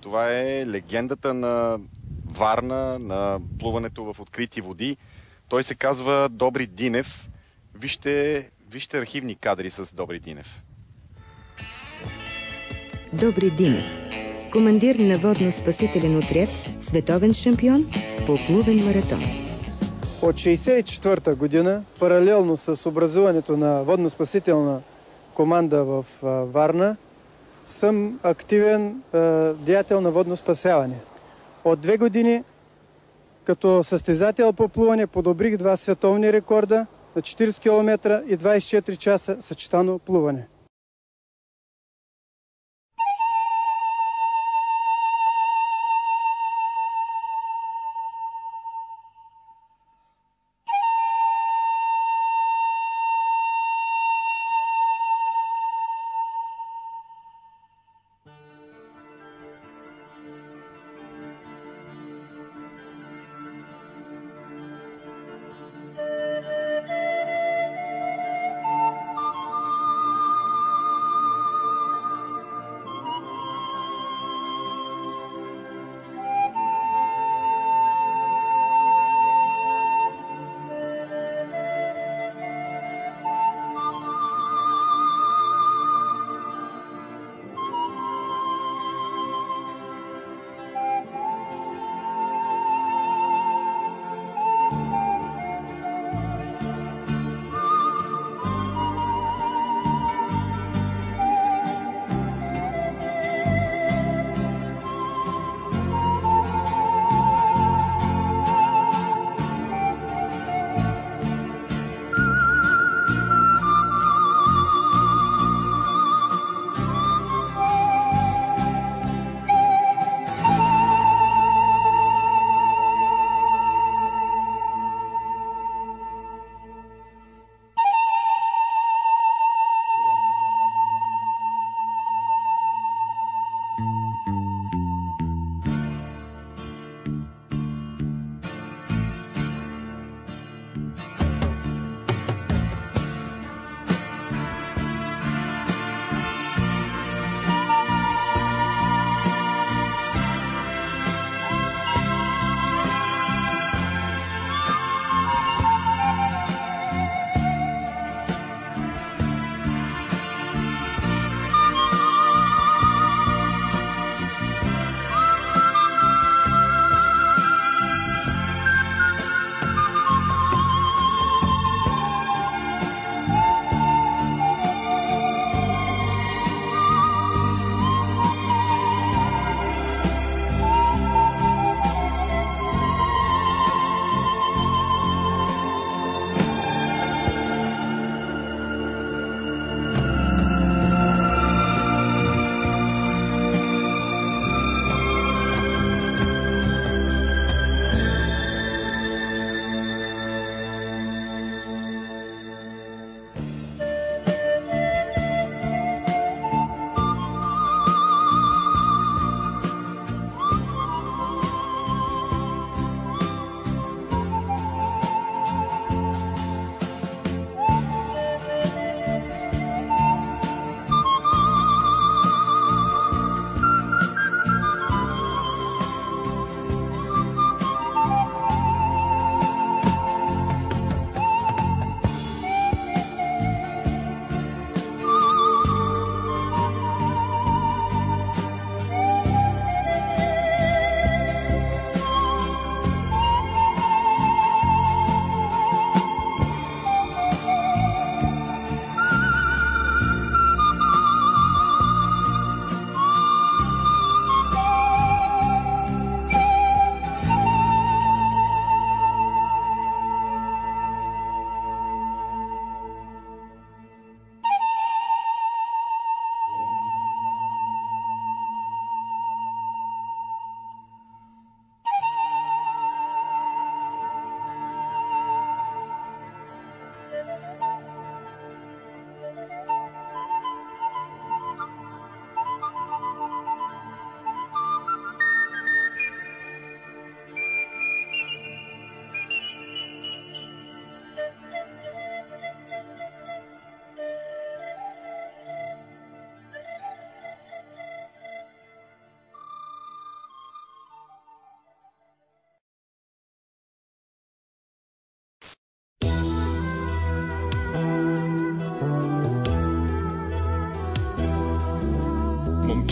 Това е легендата на Варна, на плуването в открити води. Той се казва Добри Динев. Вижте архивни кадри с Добри Динев. Добри Динев. Командир на водно-спасителен отряд, световен шампион по плувен маратон. От 1964 година, паралелно с образуването на водно-спасителна команда в Варна, съм активен деятел на водно спасяване. От 2 години като състезател по плуване подобрих 2 световни рекорда на 40 км и 24 часа съчетано плуване.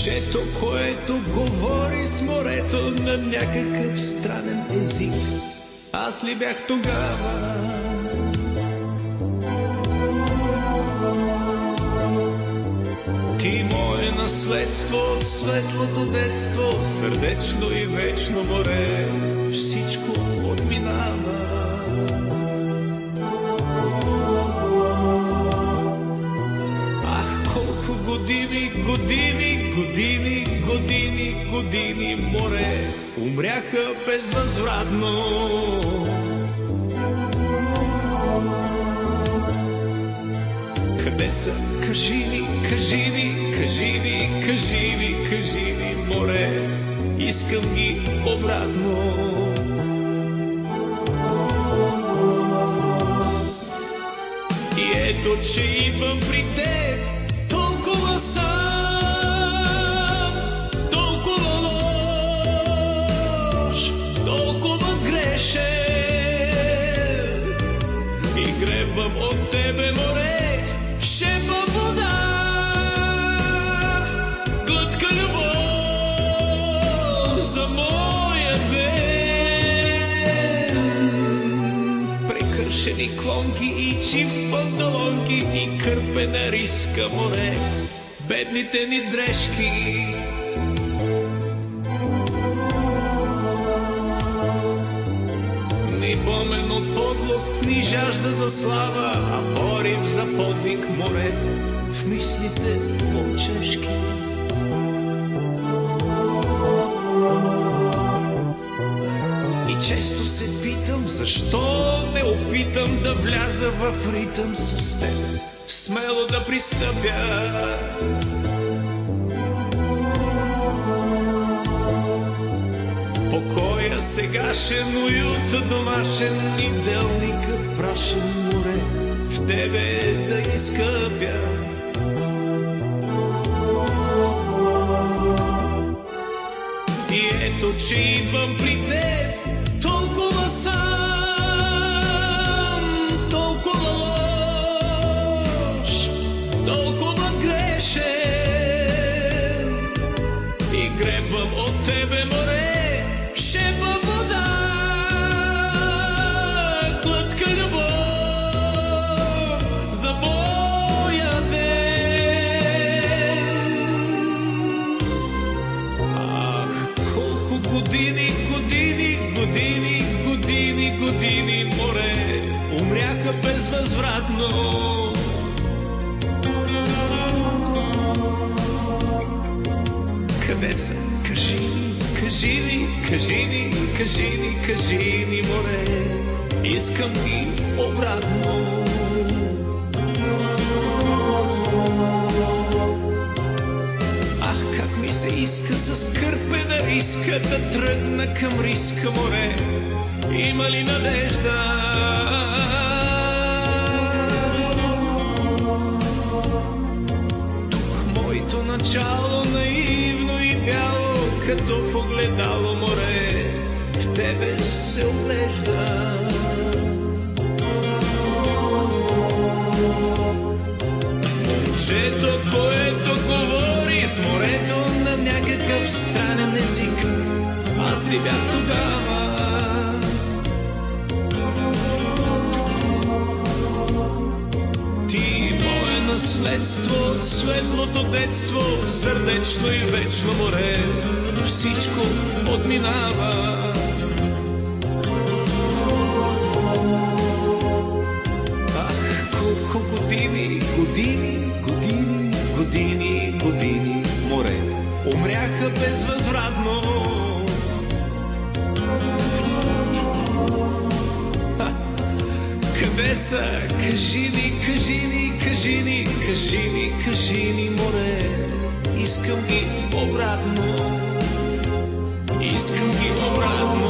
Момчето, което говори с морето на някакъв странен език. Аз ли бях тогава? Ти мое наследство от светлото детство, сърдечно и вечно море, всичко отминава. Ах, колко години, години, години, години, години море умряха безвъзвратно. Къде са? Кажи ми, кажи ми, кажи ми, кажи ми, кажи ми, море, искам ги обратно. И ето, че идвам при теб толкова сам, толкова лош, толкова грешен, и гребвам от тебе, море, шепа вода, глътка любов за моя ден. Прекършени клонки и чиф панталонки и кърпена риска, море, бедните ни дрежки. Ни помен от подлост, ни жажда за слава, а порив за подвиг, море, в мислите момчешки. И често се питам, защо не опитам да вляза в ритъм с теб, смело да пристъпя. Покоя сегашен, уют домашен и делника прашен, море, в тебе да изкъпя. И ето, че идвам при теб толкова сам, толкова лош, толкова грешен, и гребвам от тебе, море, шепа вода, глътка любов за моя ден. Ах, колко години, години, години, години, години, море, умряха безвъзвратно. Къде са? Кажи ми, кажи ми, кажи ми, кажи ми, кажи ми, море, искам ги обратно. Ах, как ми се иска с кърпена риска да тръгна към риска, море, има ли надежда? Тук моето начало наивно и бяло, като в огледало, море, в тебе се оглежда. Момчето, което говори с морето на някакъв странен език, аз ли бях тогава? Ти мое наследство от светлото детство, сърдечно и вечно море, всичко отминава. Ах, колко години, години, години, години, години, море, умряха безвъзвратно. Къде са? Кажи ми, кажи ми, кажи ми, кажи ми, кажи ми, море, искам ги обратно. Искам ги обратно.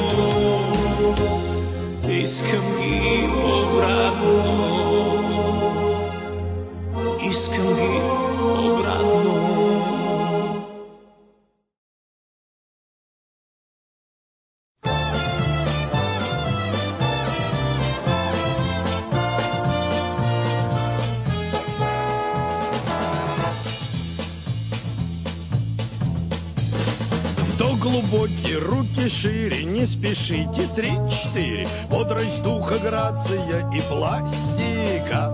Искам ги обратно. Искам ги обратно. глубокие, руки шире, не спешите, 3-4. Бодрость духа, грация и пластика.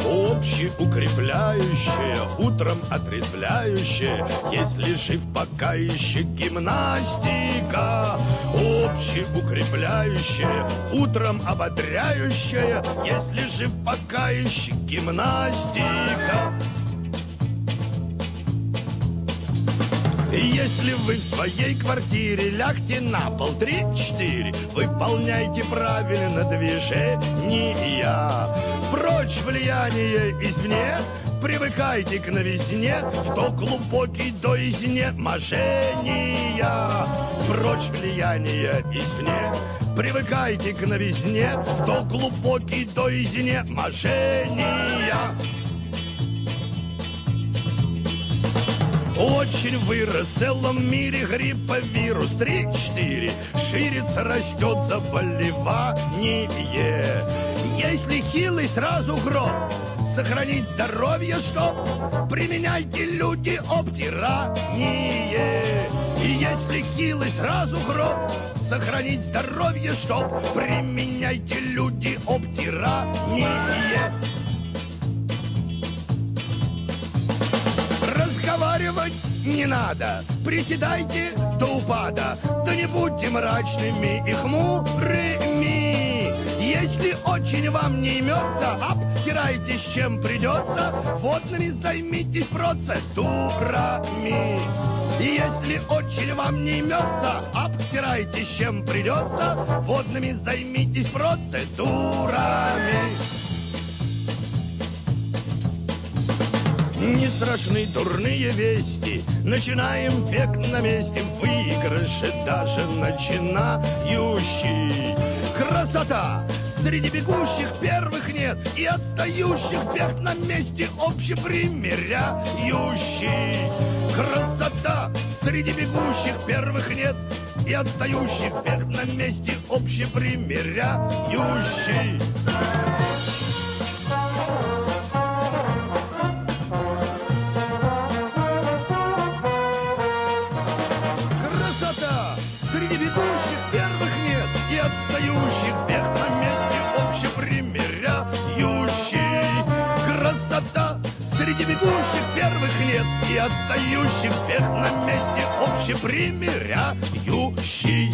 Общеукрепляющая, утром отрезвляющая, если жив пока еще гимнастика. Общеукрепляющая, утром ободряющая, если жив пока еще гимнастика. Если вы в своей квартире, лягте на пол, 3-4. Выполняйте правильно движения. Прочь влияние извне, привыкайте к новизне, в то глубокий до изнеможения. Прочь влияние извне, привыкайте к новизне, в то глубокий до изнеможения. Очень вырос в целом мире грипповирус, 3-4. Ширится, растет заболевание. Если хилый, сразу гроб. Сохранить здоровье, чтоб применяйте, люди, обтирание. И если хилый, сразу гроб. Сохранить здоровье, чтоб применяйте, люди, обтирание. Разговаривать не надо, приседайте до упада, да не будьте мрачными и хмурыми. Если очень вам не имется, обтирайтесь чем придется, водными займитесь процедурами. Если очень вам не имется, обтирайтесь чем придется, водными займитесь процедурами. Не страшны дурные вести, начинаем бег на месте, в выигрыше даже начинающий. Красота! Среди бегущих первых нет, и отстающих бег на месте общепримиряющий. Красота! Среди бегущих первых нет, и отстающих бег на месте общепримиряющий. Среди бегущих первых нет, и отстающих бег на месте общепримиряющий. Красота! Среди бегущих первых нет, и отстающих бег на месте общепримиряющий.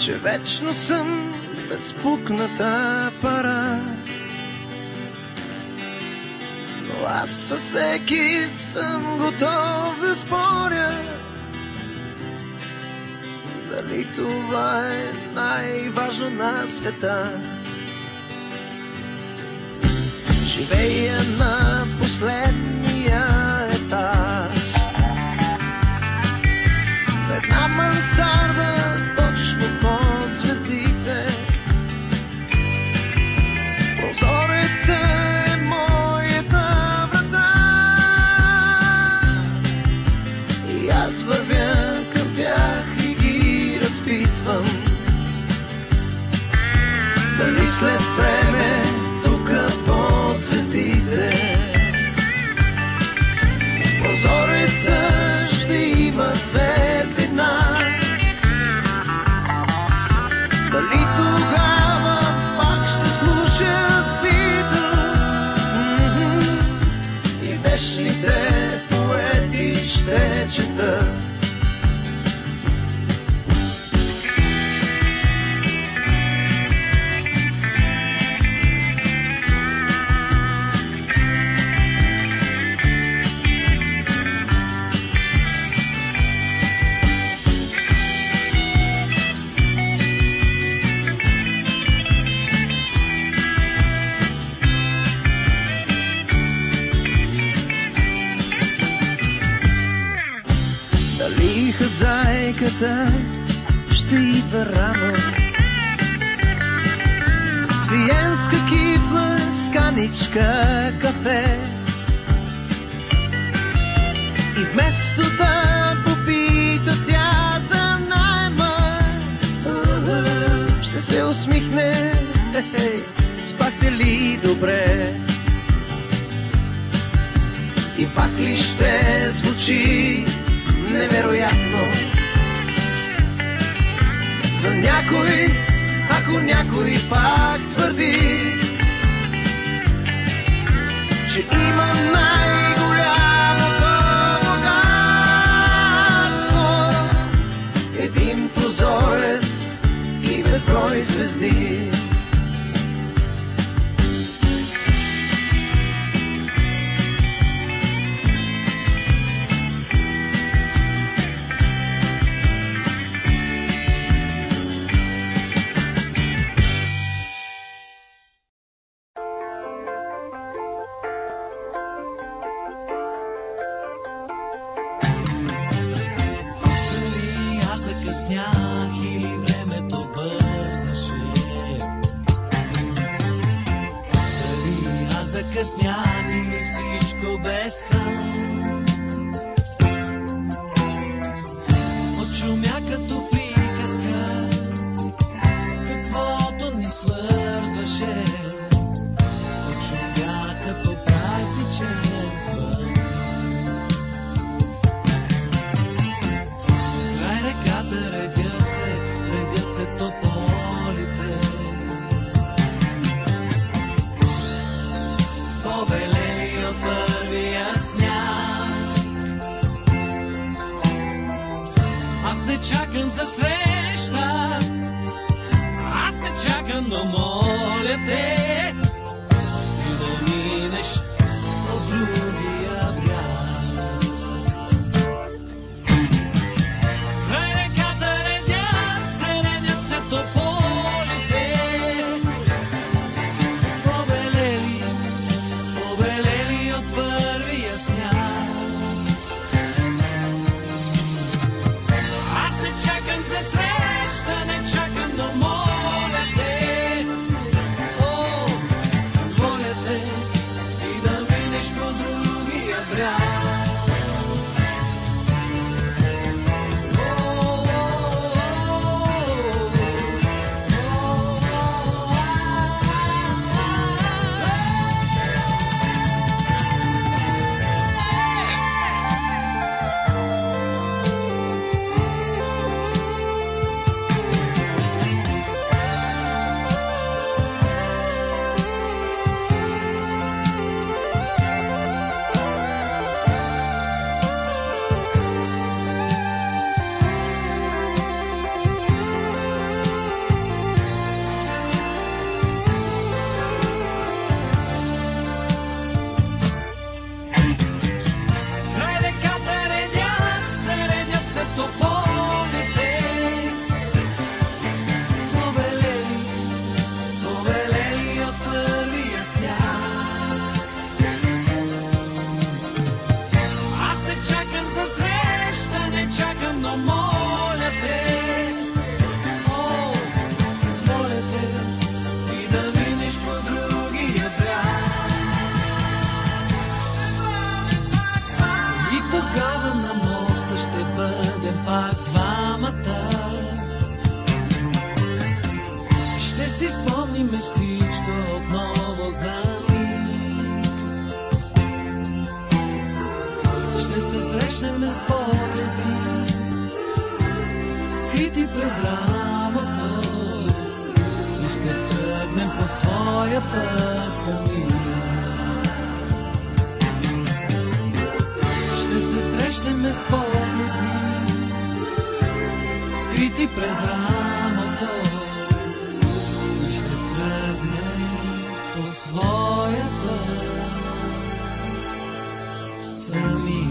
Че вечно съм безпукната пара, но аз със всеки съм готов да споря. Дали това е най-важно на света? Живея на последния етаж, в една мансарда точно под звездите. Прозореца е моята врата и аз вървя към тях и ги разпитвам. Дали след време тука под звездите прозореца ще има светлина? Дали тогава пак ще слушат Beatles и днешните поети ще четат? Хазайката ще идва рано виенска кифла с каничка кафе. И вместо да попита тя за найма, ще се усмихне: спахте ли добре? И пак ли ще звучи невероятно за някой, ако някой пак твърди, че има най-голямото богатство, един прозорец и безброй звезди. Закъснях или всичко без сън, отшумя като приказка, каквото ни свързваше, отшумя като празничен звън. Край реката редят се тополите, побелели от първия сняг. Аз не чакам за среща, аз не чакам, но моля те, ти да минеш от другия бряг. Край реката редят се тополите, побелели от първия сняг. Аз не чакам за среща, не чакам, но моля те, моля те, и да минеш по другия бряг. Пак двамата ще си спомниме всичко отново за миг. Ще се срещнем с погледи, скрити през рамото, и ще тръгнем по своя път сами. Ще се срещнем с погледи, скрити през рамото, и ще тръгнем по своя път сами.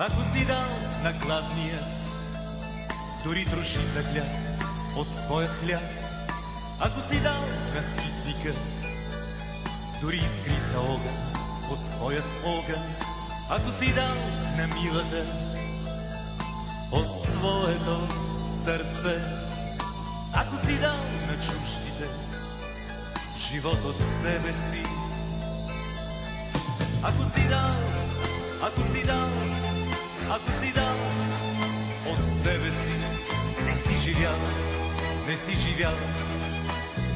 Ако си дал на гладния дори трошица хляб от своя хляб, ако си дал на скитника дори искрица огън от своят огън, ако си дал на милата от своето сърце, ако си дал на чуждите живот от себе си, ако си дал, ако си дал, ако си дал от себе си, не си живял, не си живял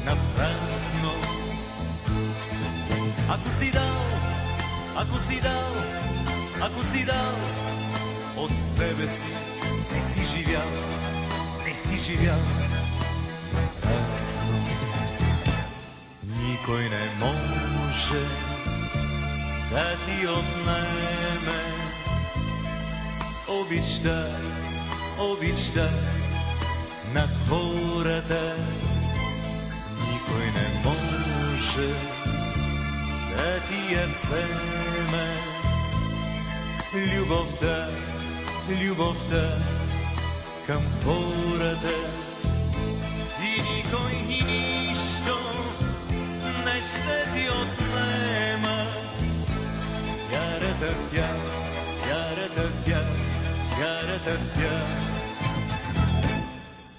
на празно. Ако си дал, ако си дал, ако си дал от себе си, не си живял, не си живял на празно. Никой не може да ти отнеме обичта, обичта на хората. Никой не може да ти я вземе любовта, любовта към хората. И никой и нищо не ще ти отнема вярата в тях, вярата в тях, вярата в тях.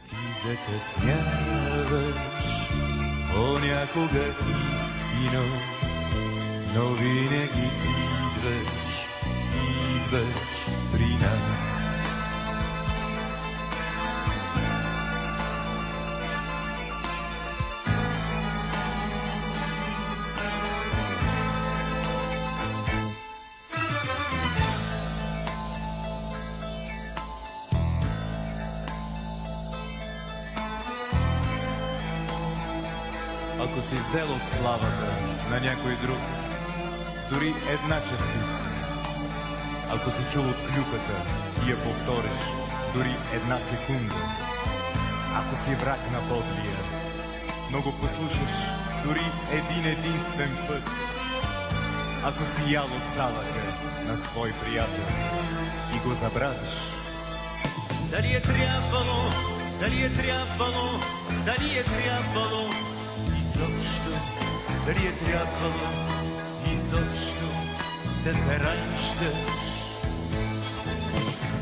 Ти закъсняваш понякога истино, но винаги идваш, идваш при нас. Ако си взел от славата на някой друг дори една частица, ако си чул от клюката и я повториш дори една секунда, ако си враг на подлия, но го послушаш дори един единствен път, ако си ял от салъка на свой приятел и го забравиш, дали е трябвало, дали е трябвало, дали е трябвало изобщо, дали е трябвало изобщо да се раждаш?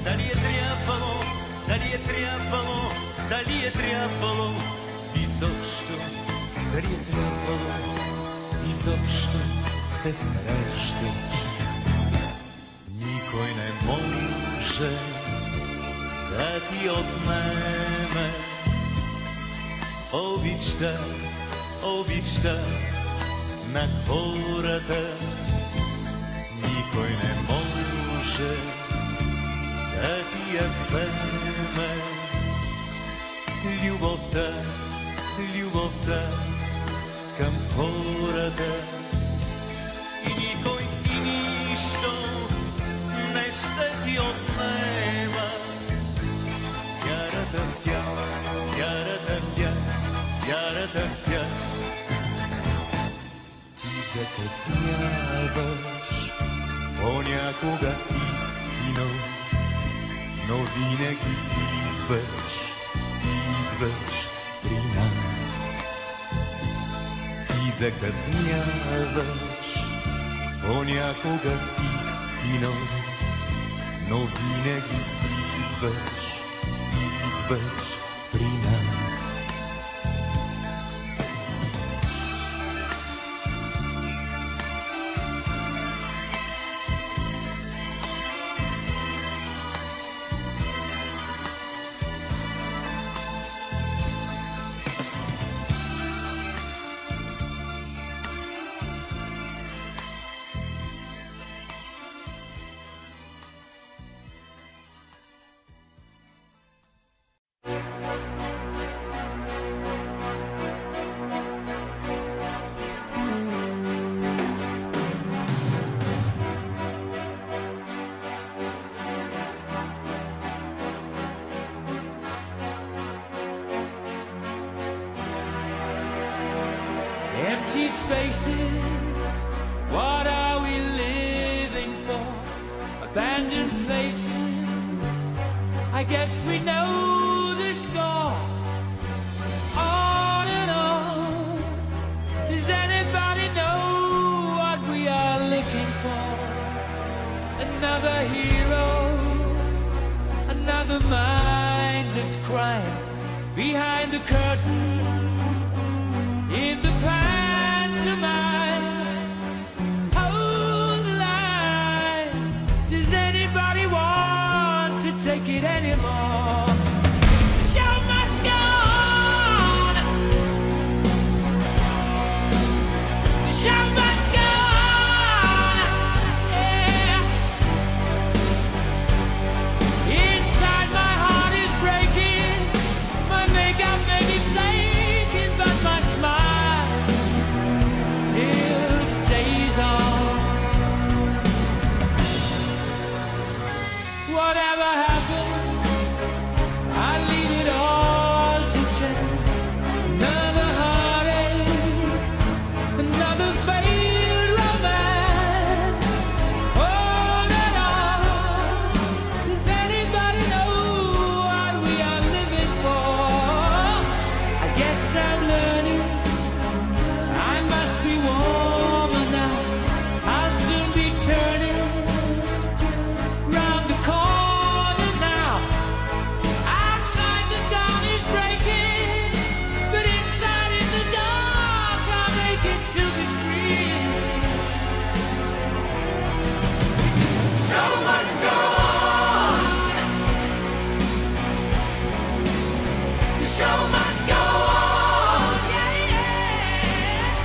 Дали е трябвало, дали е трябвало, дали е трябвало изобщо, дали е трябвало изобщо да се раждаш? Никой не може да ти отнеме обичта, обичта на хората. Никой не може да ти я вземе любовта, любовта към хората. И никой и нищо не ще ти отнема вярата в тях, вярата в тях, вярата в тях. Ти закъсняваш понякога истино, но винаги идваш, идваш при нас. Ти закъсняваш понякога истино, но винаги идваш, идваш при нас. Empty spaces, what are we living for? Abandoned places. faces, I guess we know the score. On and on. Does anybody know what we are looking for? Another hero, another mindless crime behind the curtain in the pantomime. Hold the line. Does anybody want to take it anymore? The show must go on. The show must go on. Yeah. Inside my heart is breaking. My makeup may be flaking, but my smile still stays on. Whatever happens, I leave it all to chance. Another heartache, another failed romance. On and on. Does anybody know what we are living for? I guess I'm learning. I must be warmer now. I'll soon be turning round the corner now. Outside the dawn is breaking, but inside in the dark I'll make it to be free. So must go on. The show must go on. Yeah, yeah.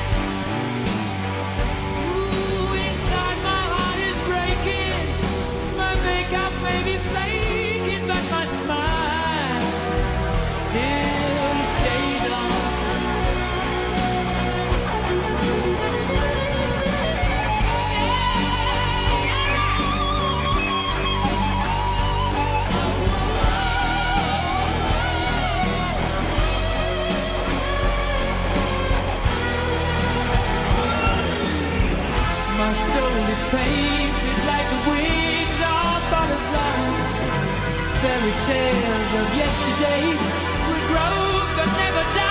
Ooh, inside my heart is breaking. My makeup may be flaking, but my smile still stays on. My soul is painted like the wings of butterflies. Fairy tales of yesterday will grow but never die.